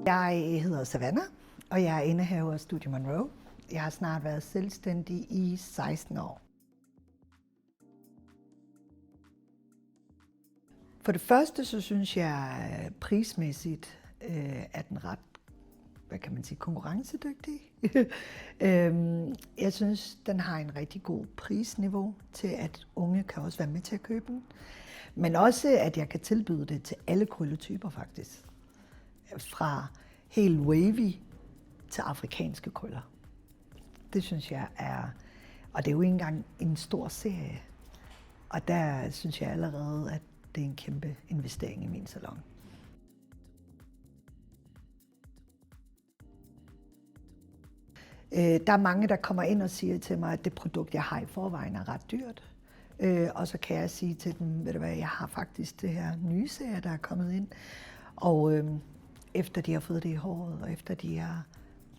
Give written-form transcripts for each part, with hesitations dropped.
Jeg hedder Savannah, og jeg er indehaver af Studio Monroe. Jeg har snart været selvstændig i 16 år. For det første, så synes jeg prismæssigt, at den ret, konkurrencedygtig. Jeg synes, den har en rigtig god prisniveau til, at unge kan også være med til at købe den. Men også, at jeg kan tilbyde det til alle krølletyper faktisk. Fra helt wavy til afrikanske krøller. Det synes jeg er, og det er jo ikke engang en stor serie. Og der synes jeg allerede, at det er en kæmpe investering i min salon. Der er mange, der kommer ind og siger til mig, at det produkt, jeg har i forvejen, er ret dyrt. Og så kan jeg sige til dem, ved du hvad, jeg har faktisk det her nye serie, der er kommet ind. Og efter de har fået det i håret, og efter de har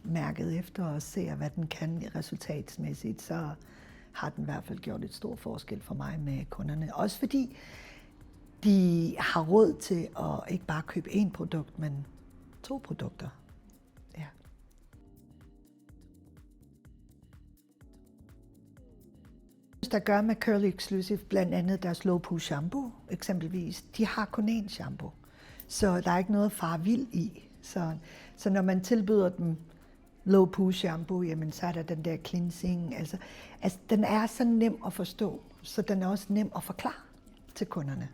mærket efter og ser, hvad den kan resultatsmæssigt, så har den i hvert fald gjort et stort forskel for mig med kunderne. Også fordi de har råd til at ikke bare købe én produkt, men 2 produkter. Ja. Der gør med Curly Exclusive blandt andet deres Low Poo shampoo, eksempelvis. De har kun én shampoo, så der er ikke noget far vild i. Så når man tilbyder dem Low Poo shampoo, jamen så er der den der cleansing. Altså den er så nem at forstå, så den er også nem at forklare til kunderne.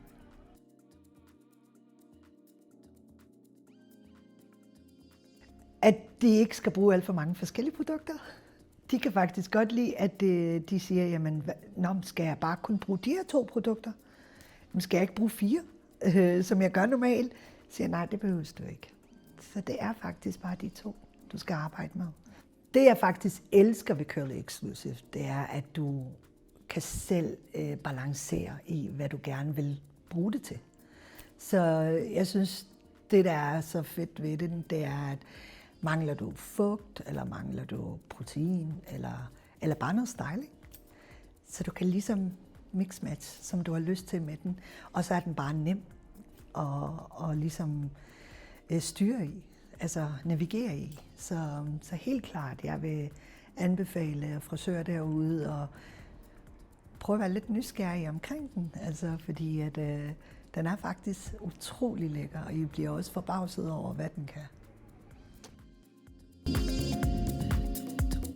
At de ikke skal bruge alt for mange forskellige produkter. De kan faktisk godt lide, at de siger, jamen, skal jeg bare kun bruge de her 2 produkter? Jamen, skal jeg ikke bruge 4, som jeg gør normalt? Så siger jeg, nej, det behøver du ikke. Så det er faktisk bare de 2, du skal arbejde med. Det, jeg faktisk elsker ved Curly Exclusive, det er, at du kan selv balancere i, hvad du gerne vil bruge det til. Så jeg synes, det, der er så fedt ved det er, at mangler du fugt, eller mangler du protein, eller bare noget styling. Så du kan ligesom mix-match, som du har lyst til med den. Og så er den bare nem at ligesom styre i, altså navigere i. Så helt klart, jeg vil anbefale frisører derude og prøve at være lidt nysgerrig omkring den. Altså fordi at den er faktisk utrolig lækker, og I bliver også forbavset over, hvad den kan.